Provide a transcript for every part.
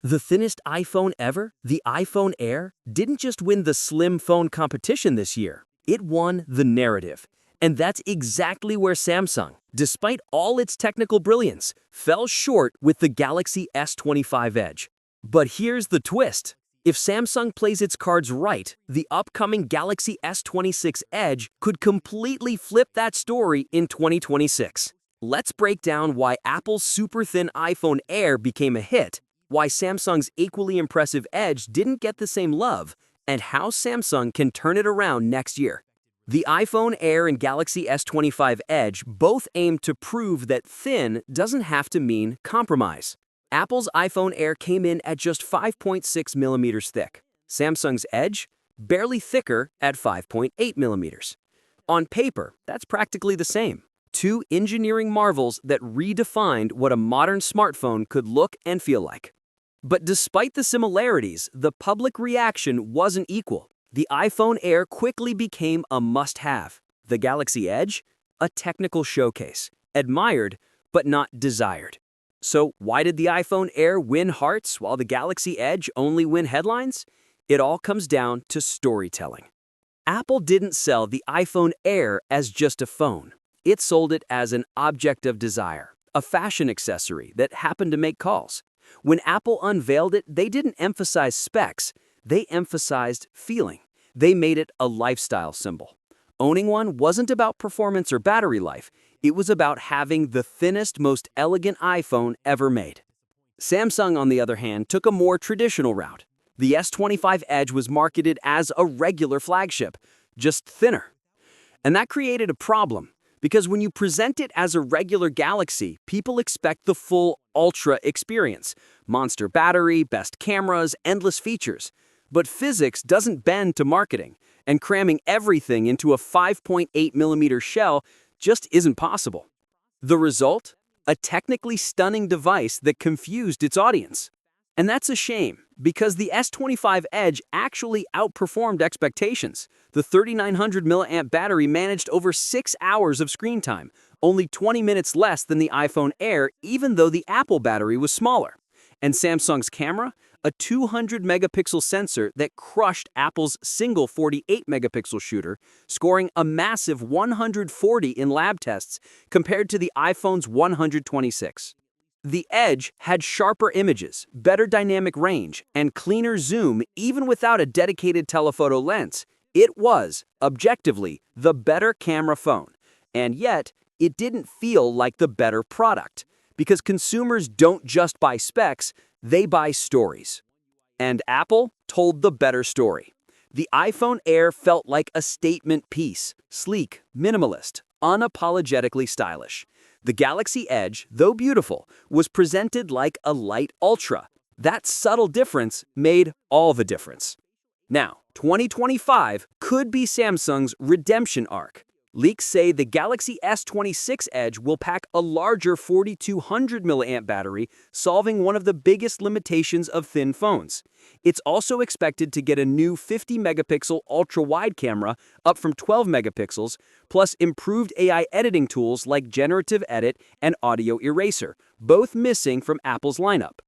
The thinnest iPhone ever, the iPhone Air, didn't just win the slim phone competition this year, it won the narrative. And that's exactly where Samsung, despite all its technical brilliance, fell short with the Galaxy S25 Edge. But here's the twist. If Samsung plays its cards right, the upcoming Galaxy S26 Edge could completely flip that story in 2026. Let's break down why Apple's super thin iPhone Air became a hit, why Samsung's equally impressive Edge didn't get the same love, and how Samsung can turn it around next year. The iPhone Air and Galaxy S25 Edge both aim to prove that thin doesn't have to mean compromise. Apple's iPhone Air came in at just 5.6 millimeters thick. Samsung's Edge, barely thicker at 5.8 millimeters. On paper, that's practically the same. Two engineering marvels that redefined what a modern smartphone could look and feel like. But despite the similarities, the public reaction wasn't equal. The iPhone Air quickly became a must-have. The Galaxy Edge, a technical showcase, admired but not desired. So why did the iPhone Air win hearts while the Galaxy Edge only win headlines? It all comes down to storytelling. Apple didn't sell the iPhone Air as just a phone. It sold it as an object of desire, a fashion accessory that happened to make calls. When Apple unveiled it, they didn't emphasize specs, they emphasized feeling. They made it a lifestyle symbol. Owning one wasn't about performance or battery life, it was about having the thinnest, most elegant iPhone ever made. Samsung, on the other hand, took a more traditional route. The S25 Edge was marketed as a regular flagship, just thinner. And that created a problem. Because when you present it as a regular Galaxy, people expect the full Ultra experience. Monster battery, best cameras, endless features. But physics doesn't bend to marketing, and cramming everything into a 5.8 millimeter shell just isn't possible. The result? A technically stunning device that confused its audience. And that's a shame, because the S25 Edge actually outperformed expectations. The 3900 mAh battery managed over 6 hours of screen time, only 20 minutes less than the iPhone Air, even though the Apple battery was smaller. And Samsung's camera? A 200 megapixel sensor that crushed Apple's single 48 megapixel shooter, scoring a massive 140 in lab tests compared to the iPhone's 126. The Edge had sharper images, better dynamic range, and cleaner zoom even without a dedicated telephoto lens. It was, objectively, the better camera phone. And yet, it didn't feel like the better product. Because consumers don't just buy specs, they buy stories. And Apple told the better story. The iPhone Air felt like a statement piece, sleek, minimalist, unapologetically stylish. The Galaxy Edge, though beautiful, was presented like a light Ultra. That subtle difference made all the difference. Now, 2025 could be Samsung's redemption arc. Leaks say the Galaxy S26 Edge will pack a larger 4200 mAh battery, solving one of the biggest limitations of thin phones. It's also expected to get a new 50 megapixel ultra-wide camera, up from 12 megapixels, plus improved AI editing tools like Generative Edit and Audio Eraser, both missing from Apple's lineup.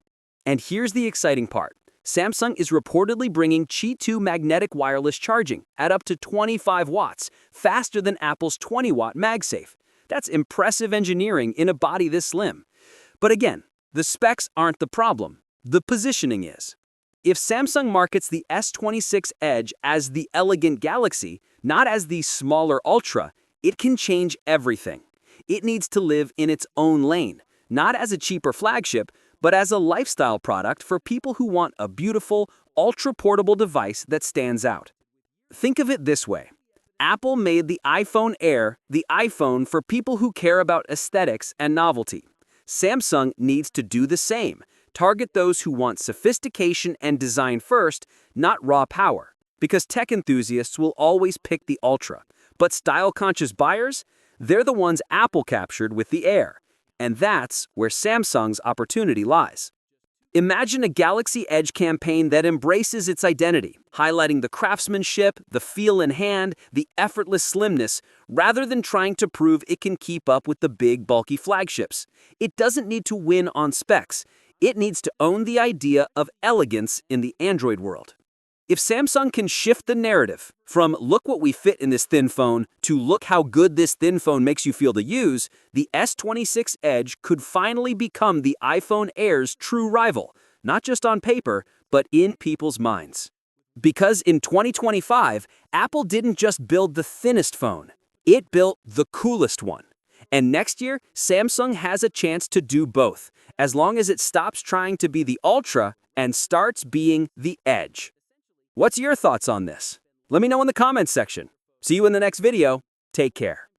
And here's the exciting part. Samsung is reportedly bringing Qi 2 magnetic wireless charging at up to 25 watts, faster than Apple's 20-watt MagSafe. That's impressive engineering in a body this slim. But again, the specs aren't the problem. The positioning is. If Samsung markets the S26 Edge as the elegant Galaxy, not as the smaller Ultra, it can change everything. It needs to live in its own lane, not as a cheaper flagship, but as a lifestyle product for people who want a beautiful, ultra-portable device that stands out. Think of it this way. Apple made the iPhone Air the iPhone for people who care about aesthetics and novelty. Samsung needs to do the same. Target those who want sophistication and design first, not raw power. Because tech enthusiasts will always pick the Ultra. But style-conscious buyers? They're the ones Apple captured with the Air. And that's where Samsung's opportunity lies. Imagine a Galaxy Edge campaign that embraces its identity, highlighting the craftsmanship, the feel in hand, the effortless slimness, rather than trying to prove it can keep up with the big, bulky flagships. It doesn't need to win on specs. It needs to own the idea of elegance in the Android world. If Samsung can shift the narrative from look what we fit in this thin phone to look how good this thin phone makes you feel to use, the S26 Edge could finally become the iPhone Air's true rival, not just on paper, but in people's minds. Because in 2025, Apple didn't just build the thinnest phone, it built the coolest one. And next year, Samsung has a chance to do both, as long as it stops trying to be the Ultra and starts being the Edge. What's your thoughts on this? Let me know in the comments section. See you in the next video. Take care.